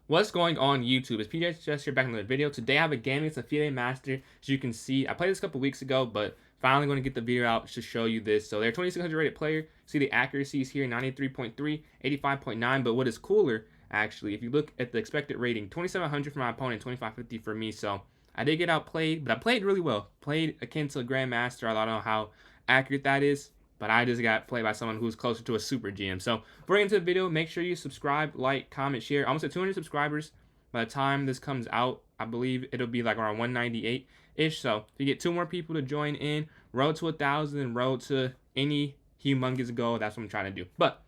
What's going on YouTube? It's PJ Chess here back in another video. Today I have a game against a Fide Master. As you can see, I played this a couple weeks ago, but finally going to get the video out to show you this. So they're 2600 rated player. See the accuracies here, 93.3, 85.9. But what is cooler, actually, if you look at the expected rating, 2700 for my opponent, 2550 for me. So I did get outplayed, but I played really well. Played akin to a Grandmaster. I don't know how accurate that is, but I just got played by someone who's closer to a super GM. So before we get into the video, make sure you subscribe, like, comment, share. Almost at 200 subscribers by the time this comes out. I believe it'll be like around 198-ish. So if you get 2 more people to join in, road to 1,000, road to any humongous goal, that's what I'm trying to do. But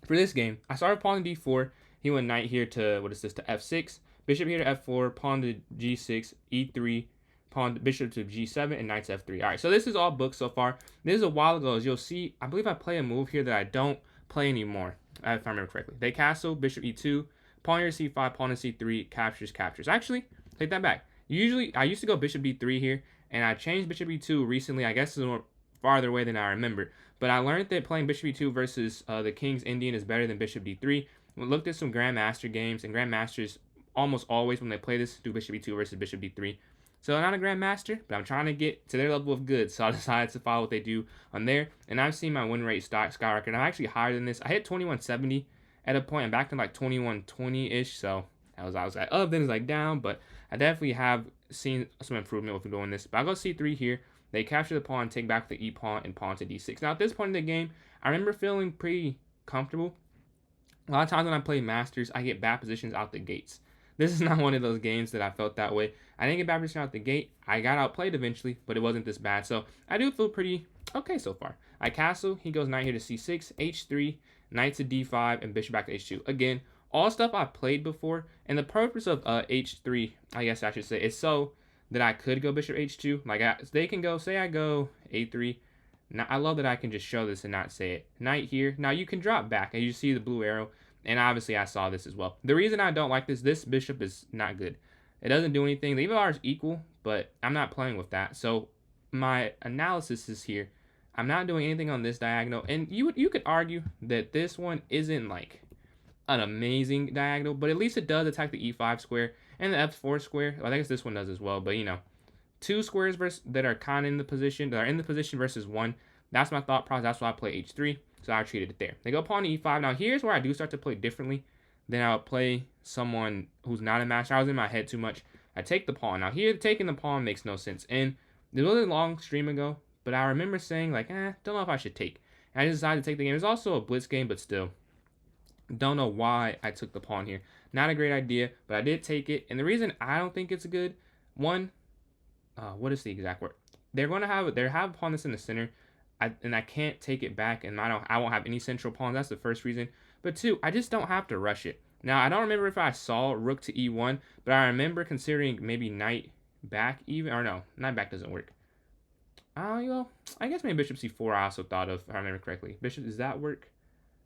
for this game, I started pawn to d4. He went knight here to, what is this, to f6. Bishop here to f4, pawn to g6, e3, pawn bishop to g7, and knight to f3. All right, so this is all booked so far. This is a while ago. As you'll see, I believe I play a move here that I don't play anymore, if I remember correctly. They castle, bishop e2, pawn here to c5, pawn to c3, captures. Actually, take that back. Usually, I used to go bishop d3 here, and I changed bishop e2 recently. I guess it's more farther away than I remember. But I learned that playing bishop e2 versus the King's Indian is better than bishop d3. We looked at some Grandmaster games, and Grandmasters almost always, when they play this, do bishop e2 versus bishop d3. So I'm not a Grandmaster, but I'm trying to get to their level of good. So I decided to follow what they do on there. And I've seen my win rate skyrocket. I'm actually higher than this. I hit 2170 at a point. I'm back to like 2120-ish. So I was like up, then it's like down. But I definitely have seen some improvement with doing this. But I'll go c3 here. They capture the pawn, take back the e-pawn, and pawn to d6. Now at this point in the game, I remember feeling pretty comfortable. A lot of times when I play Masters, I get bad positions out the gates. This is not one of those games that I felt that way. I didn't get bad position out the gate. I got outplayed eventually, but it wasn't this bad. So I do feel pretty okay so far. I castle. He goes knight here to c6, h3, knight to d5, and bishop back to h2. Again, all stuff I've played before. And the purpose of h3, I guess I should say, is so that I could go bishop h2. Like they can go, say I go a3. Now I love that I can just show this and not say it. Knight here. Now you can drop back, and you see the blue arrow. And obviously, I saw this as well. The reason I don't like this bishop is not good. It doesn't do anything. The EVR is equal, but I'm not playing with that. So my analysis is here. I'm not doing anything on this diagonal. And you could argue that this one isn't like an amazing diagonal, but at least it does attack the e5 square and the f4 square. Well, I guess this one does as well, but you know, 2 squares that are kind of in the position, versus 1. That's my thought process. That's why I play h3. So I treated it there. They go pawn to e5. Now here's where I do start to play differently than I would play someone who's not a master. I was in my head too much. I take the pawn. Now here, taking the pawn makes no sense. And it was a long stream ago, but I remember saying like, don't know if I should take. And I just decided to take the game. It's also a blitz game, but still. Don't know why I took the pawn here. Not a great idea, but I did take it. And the reason I don't think it's good, one, what is the exact word? They have a pawn that's in the center. And I can't take it back, and I won't have any central pawns. That's the first reason. But 2, I just don't have to rush it. Now, I don't remember if I saw rook to e1, but I remember considering maybe knight back even. Or no, knight back doesn't work. Well, I guess maybe bishop c4 I also thought of, if I remember correctly. Bishop, does that work?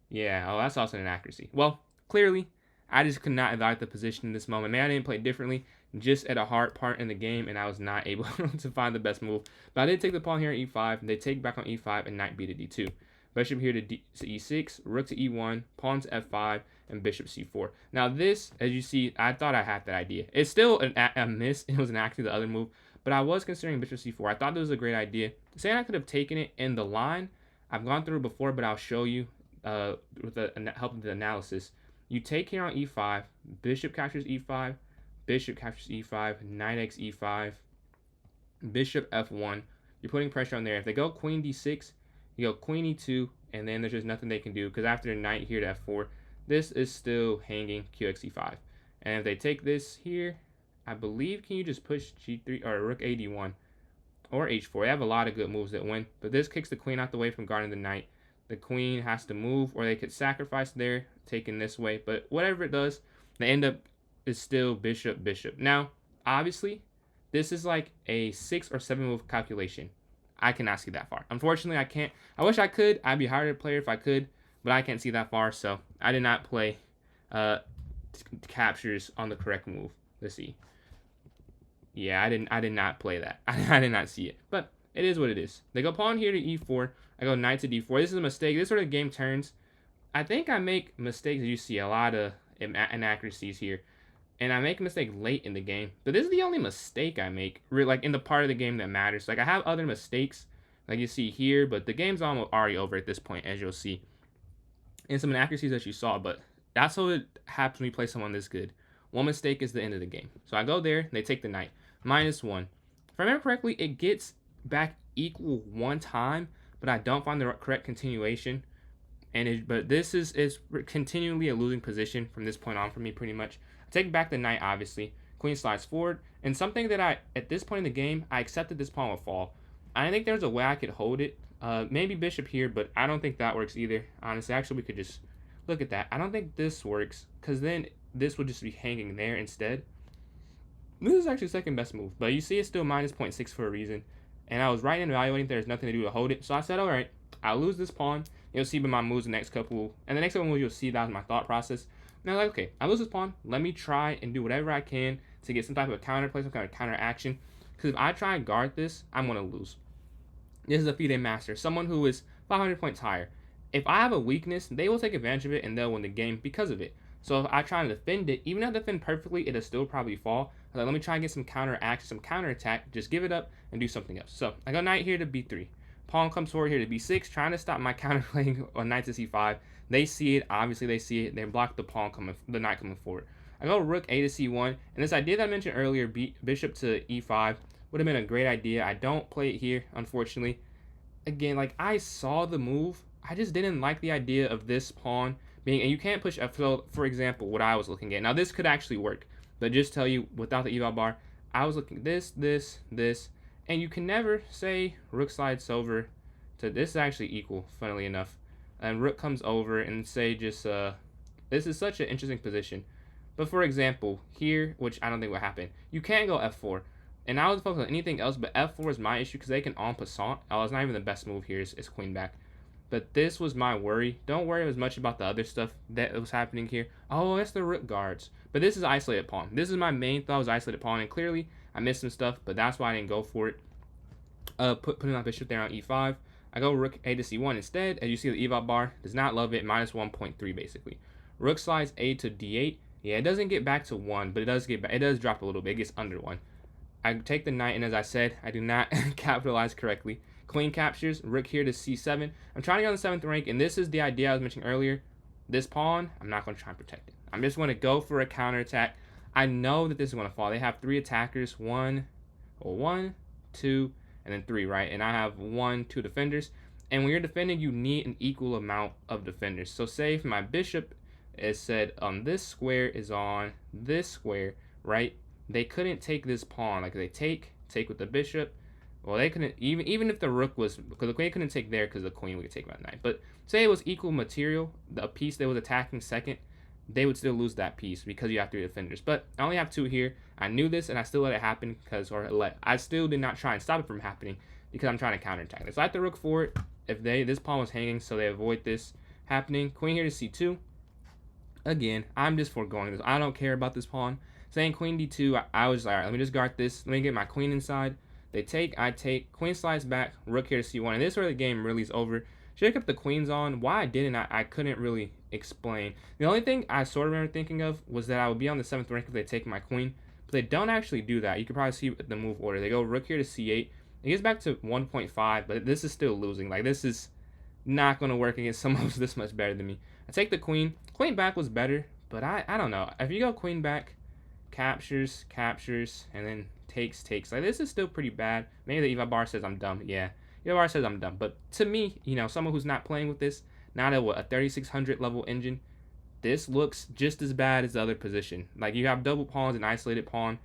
Yeah, that's also an inaccuracy. Well, clearly, I just could not evaluate the position in this moment. Maybe I didn't play differently, just at a hard part in the game, and I was not able to find the best move. But I did take the pawn here at e5, and they take back on e5, and knight b to d2. Bishop here to e6, rook to e1, pawn to f5, and bishop c4. Now this, as you see, I thought I had that idea. It's still a miss. It was actually the other move, but I was considering bishop c4. I thought this was a great idea. Saying I could have taken it in the line, I've gone through it before, but I'll show you with the help of the analysis. You take here on e5, bishop captures e5, bishop captures e5, knight x e5, bishop f1. You're putting pressure on there. If they go queen d6, you go queen e2, and then there's just nothing they can do, because after knight here to f4, this is still hanging qx e5. And if they take this here, I believe, can you just push g3 or rook a d1 or h4? They have a lot of good moves that win, but this kicks the queen out the way from guarding the knight. The queen has to move, or they could sacrifice there, taking this way. But whatever it does, they end up is still bishop. Now, obviously, this is like a 6 or 7 move calculation. I cannot see that far. Unfortunately, I can't. I wish I could. I'd be a harder player if I could, but I can't see that far. So I did not play captures on the correct move. Let's see. Yeah, I did not play that. I did not see it. But it is what it is. They go pawn here to e4. I go knight to d4. This is a mistake. This is where the game turns. I think I make mistakes. You see a lot of inaccuracies here. And I make a mistake late in the game. But this is the only mistake I make, like in the part of the game that matters. Like I have other mistakes, like you see here, but the game's almost already over at this point, as you'll see. And some inaccuracies that you saw, but that's how it happens when you play someone this good. One mistake is the end of the game. So I go there, they take the knight. -1. If I remember correctly, it gets back equal one time, but I don't find the correct continuation. But this is continually a losing position from this point on for me, pretty much. I take back the knight, obviously. Queen slides forward, and something that at this point in the game, I accepted this pawn would fall. I think there's a way I could hold it. Maybe bishop here, but I don't think that works either. Honestly, actually, we could just look at that. I don't think this works, because then this would just be hanging there instead. This is actually second best move, but you see it's still -0.6 for a reason. And I was right in evaluating there's nothing to do to hold it. So I said, all right, I'll lose this pawn. You'll see by my moves the next couple. And the next couple moves you'll see that was my thought process. And I was like, okay, I lose this pawn. Let me try and do whatever I can to get some type of counter play, some kind of counter action. Because if I try and guard this, I'm going to lose. This is a Fide master, someone who is 500 points higher. If I have a weakness, they will take advantage of it and they'll win the game because of it. So if I try to defend it, even if I defend perfectly, it'll still probably fall. I like, let me try and get some counter action, some counter attack, just give it up and do something else. So I go knight here to b3. Pawn comes forward here to b6, trying to stop my counter playing on knight to c5. They see it, obviously they see it. They block the knight coming forward. I go rook a to c1, and this idea that I mentioned earlier, bishop to e5, would have been a great idea. I don't play it here, unfortunately. Again, like I saw the move, I just didn't like the idea of this pawn being, and you can't push f. So for example, what I was looking at, now this could actually work, but just tell you without the eval bar, I was looking this, and you can never say rook slides over to this is actually equal, funnily enough, and rook comes over and say just this is such an interesting position. But for example, here, which I don't think will happen, you can't go f4. And I was focused on anything else, but f4 is my issue because they can en passant. Oh, it's not even the best move here, is queen back. But this was my worry. Don't worry as much about the other stuff that was happening here. Oh, that's the rook guards. But this is isolated pawn. This is my main thought, was isolated pawn. And clearly, I missed some stuff, but that's why I didn't go for it. Putting my bishop there on e5. I go rook a to c1 instead. As you see, the eval bar does not love it. -1.3 basically. Rook slides a to d8. Yeah, it doesn't get back to 1, but it does get back. It does drop a little bit. It gets under 1. I take the knight, and as I said, I do not capitalize correctly. Queen captures, rook here to c7. I'm trying to get on the 7th rank, and this is the idea I was mentioning earlier. This pawn, I'm not going to try and protect it. I'm just going to go for a counterattack. I know that this is going to fall. They have 3 attackers, 1, 2, and then 3, right? And I have 1, 2 defenders. And when you're defending, you need an equal amount of defenders. So say if my bishop is said on this square is on this square, right? They couldn't take this pawn. Like they take with the bishop. Well, they couldn't, even if the rook was, because the queen couldn't take there because the queen would take my knight. But say it was equal material, the piece that was attacking second, they would still lose that piece because you have 3 defenders. But I only have 2 here. I knew this and I still let it happen I still did not try and stop it from happening because I'm trying to counterattack this. So I let the rook forward if this pawn was hanging, so they avoid this happening. Queen here to c2. Again, I'm just foregoing this. I don't care about this pawn. Saying queen d2, I was like, all right, let me just guard this. Let me get my queen inside. They take, I take, queen slides back, rook here to c1. And this is where the game really is over. Should have kept the queens on. Why I didn't, I couldn't really explain. The only thing I sort of remember thinking of was that I would be on the 7th rank if they take my queen. But they don't actually do that. You can probably see the move order. They go rook here to c8. It gets back to 1.5, but this is still losing. Like, this is not going to work against someone who's this much better than me. I take the queen. Queen back was better, but I don't know. If you go queen back, captures, and then takes. Like, this is still pretty bad. Maybe the eval bar says I'm dumb. Yeah, eval bar says I'm dumb. But to me, you know, someone who's not playing with this, not at a 3600 level engine, this looks just as bad as the other position. Like, you have double pawns and isolated pawn.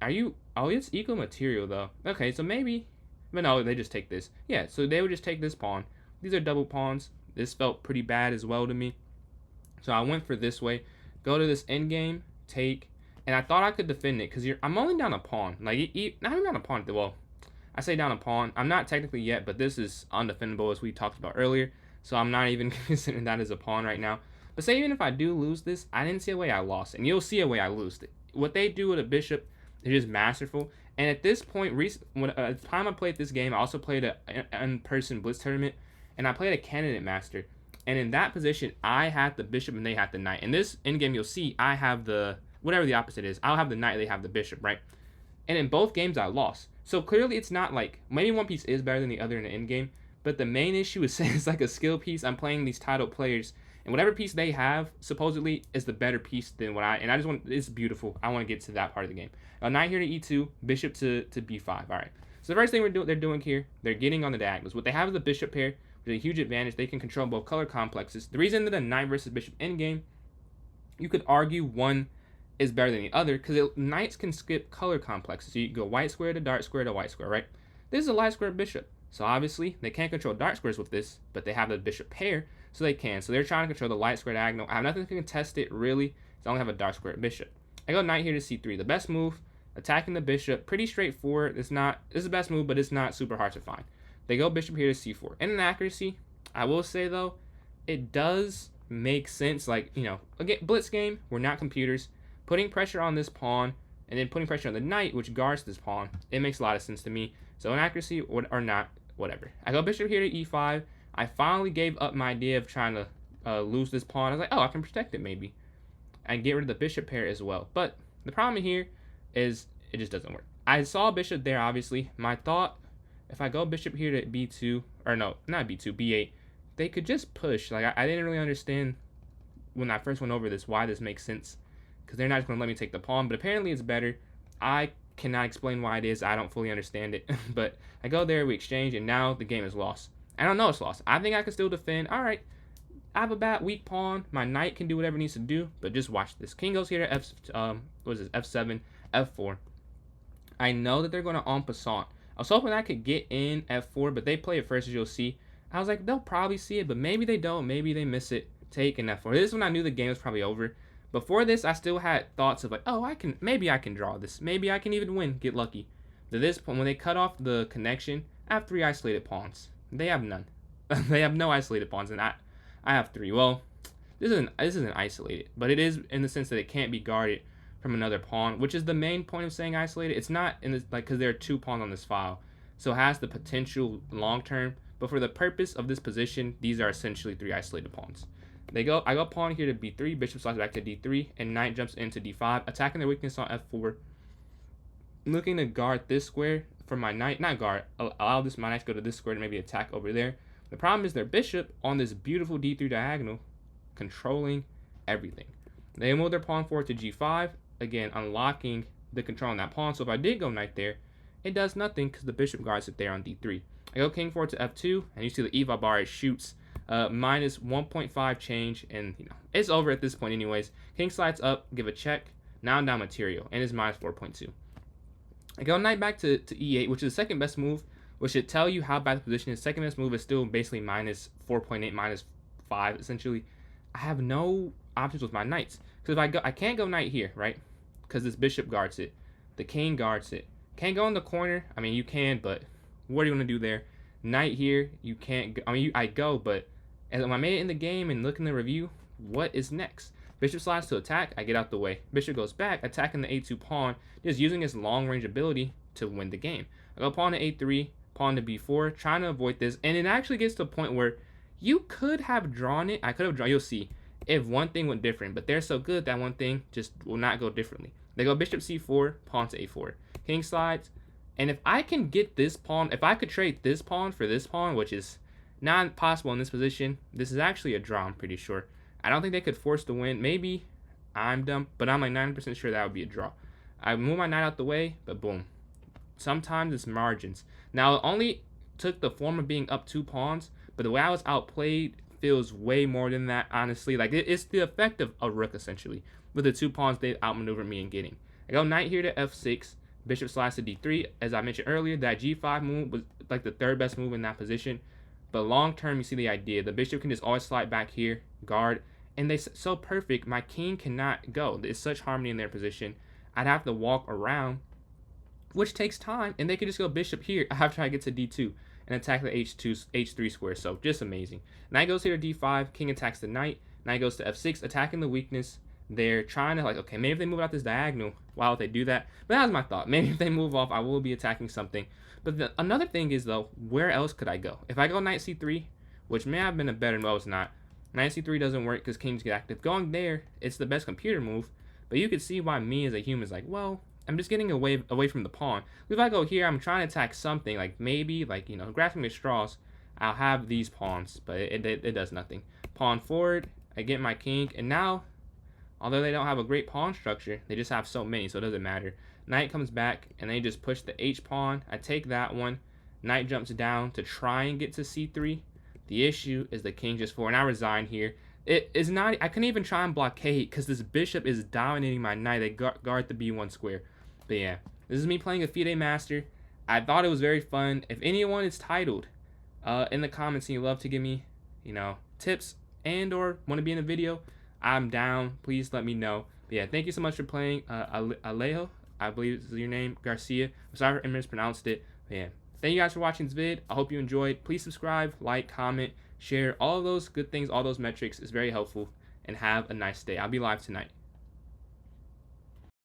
Oh, it's equal material, though. Okay, so maybe, but no, they just take this. Yeah, so they would just take this pawn. These are double pawns. This felt pretty bad as well to me. So I went for this way. Go to this endgame, take, and I thought I could defend it because I'm only down a pawn. Like, not even down a pawn. Well, I say down a pawn. I'm not technically yet, but this is undefendable as we talked about earlier. So I'm not even considering that as a pawn right now. But say even if I do lose this, I didn't see a way I lost. And you'll see a way I lose it. What they do with a bishop is just masterful. And at this point, when at the time I played this game, I also played an in-person blitz tournament. And I played a candidate master. And in that position, I had the bishop and they had the knight. In this endgame, you'll see I have the, whatever the opposite is, I'll have the knight, they have the bishop, right? And in both games, I lost. So clearly, it's not like, maybe one piece is better than the other in the endgame, but the main issue is saying it's like a skill piece. I'm playing these titled players, and whatever piece they have, supposedly, is the better piece than what I just want, it's beautiful. I want to get to that part of the game. Knight here to e2, bishop to b5. All right. So the first thing they're doing here, they're getting on the diagonals. What they have is the bishop pair, which is a huge advantage. They can control both color complexes. The reason that a knight versus bishop endgame, you could argue one is better than the other, because knights can skip color complexes. So you go white square to dark square to white square, right? This is a light square bishop. So obviously, they can't control dark squares with this, but they have the bishop pair, so they can. So they're trying to control the light square diagonal. I have nothing to contest it, really, so I only have a dark square bishop. I go knight here to c3. The best move, attacking the bishop, pretty straightforward. This is the best move, but it's not super hard to find. They go bishop here to c4. And in accuracy, I will say, though, it does make sense. Like, you know, again, blitz game, we're not computers. Putting pressure on this pawn, and then putting pressure on the knight, which guards this pawn, it makes a lot of sense to me. So in accuracy, or not, whatever. I go bishop here to e5. I finally gave up my idea of trying to lose this pawn. I was like, oh, I can protect it maybe. And get rid of the bishop pair as well. But the problem here is it just doesn't work. I saw bishop there, obviously. My thought, if I go bishop here to b2, or no, not b2, b8, they could just push. Like, I didn't really understand when I first went over this why this makes sense, because they're not just going to let me take the pawn, but apparently it's better. I cannot explain why it is. I don't fully understand it. But I go there, we exchange, and now the game is lost. I don't know it's lost. I think I can still defend. All right, I have a bad weak pawn. My knight can do whatever it needs to do, but just watch this. King goes here to f7, f4. I know that they're going to en passant. I was hoping I could get in f4, but they play it first, as you'll see. I was like, they'll probably see it, but maybe they don't. Maybe they miss it. Take an f4. This is when I knew the game was probably over. Before this, I still had thoughts of like, oh, maybe I can draw this. Maybe I can even win, get lucky. To this point, when they cut off the connection, I have 3 isolated pawns. They have none. They have no isolated pawns, and I have 3. Well, this isn't isolated, but it is in the sense that it can't be guarded from another pawn, which is the main point of saying isolated. It's not in this, like, because there are 2 pawns on this file, so it has the potential long term. But for the purpose of this position, these are essentially 3 isolated pawns. I go pawn here to b3, bishop slides back to d3, and knight jumps into d5, attacking their weakness on f4. Looking to guard this square for my knight, not guard, allow this my knight to go to this square to maybe attack over there. The problem is their bishop on this beautiful d3 diagonal, controlling everything. They move their pawn forward to g5, again unlocking the control on that pawn. So if I did go knight there, it does nothing because the bishop guards it there on d3. I go king forward to f2, and you see the Eva bar, it shoots minus 1.5 change, and you know it's over at this point anyways. King slides up, give a check. Now I'm down material, and it's minus 4.2. I go knight back to e8, which is the second best move, which should tell you how bad the position is. Second best move is still basically minus 4.8, minus 5 essentially. I have no options with my knights, because if I can't go knight here, right? Because this bishop guards it, the king guards it. Can't go in the corner. I mean, you can, but what are you gonna do there? Knight here, you can't go. I mean, I go, but as I made it in the game and look in the review, what is next? Bishop slides to attack, I get out the way. Bishop goes back, attacking the a2 pawn, just using his long range ability to win the game. I go pawn to a3, pawn to b4, trying to avoid this, and it actually gets to a point where you could have drawn it. I could have drawn, you'll see, if one thing went different, but they're so good that one thing just will not go differently. They go bishop c4, pawn to a4. King slides, and if I can get this pawn, if I could trade this pawn for this pawn, which is not possible in this position, this is actually a draw, I'm pretty sure. I don't think they could force the win. Maybe I'm dumb, but I'm like 90% sure that would be a draw. I move my knight out the way, but boom. Sometimes it's margins. Now, it only took the form of being up 2 pawns, but the way I was outplayed feels way more than that, honestly. Like, it's the effect of a rook, essentially. With the 2 pawns they outmaneuvered me in getting. I go knight here to f6, bishop slides to d3. As I mentioned earlier, that g5 move was like the 3rd best move in that position. But long term, you see the idea. The bishop can just always slide back here, guard, and they're so perfect. My king cannot go. There's such harmony in their position. I'd have to walk around, which takes time, and they could just go bishop here after I get to d2 and attack the h3 square. So just amazing. Knight goes here to d5, king attacks the knight. Knight goes to f6, attacking the weakness. They're trying to, like, okay, maybe if they move out this diagonal, why would they do that? But that was my thought. Maybe if they move off, I will be attacking something. But another thing is, though, where else could I go? If I go knight c3, which may have been a better, no, it's not. Knight c3 doesn't work because kings get active. Going there, it's the best computer move, but you can see why me as a human is like, well, I'm just getting away from the pawn. If I go here, I'm trying to attack something, like maybe, like, you know, grasping the straws, I'll have these pawns, but it does nothing. Pawn forward, I get my king, and now, although they don't have a great pawn structure, they just have so many, so it doesn't matter. Knight comes back, and they just push the h pawn. I take that one. Knight jumps down to try and get to c3. The issue is the king just forward, and I resign here. It is not, I couldn't even try and blockade because this bishop is dominating my knight. They guard the b1 square. But yeah, this is me playing a Fide Master. I thought it was very fun. If anyone is titled in the comments and you love to give me, you know, tips and or want to be in a video, I'm down. Please let me know. But yeah, thank you so much for playing Alejo, I believe is your name, Garcia. I'm sorry if I mispronounced it. But yeah, thank you guys for watching this vid. I hope you enjoyed. Please subscribe, like, comment, share. All of those good things, all those metrics is very helpful. And have a nice day. I'll be live tonight.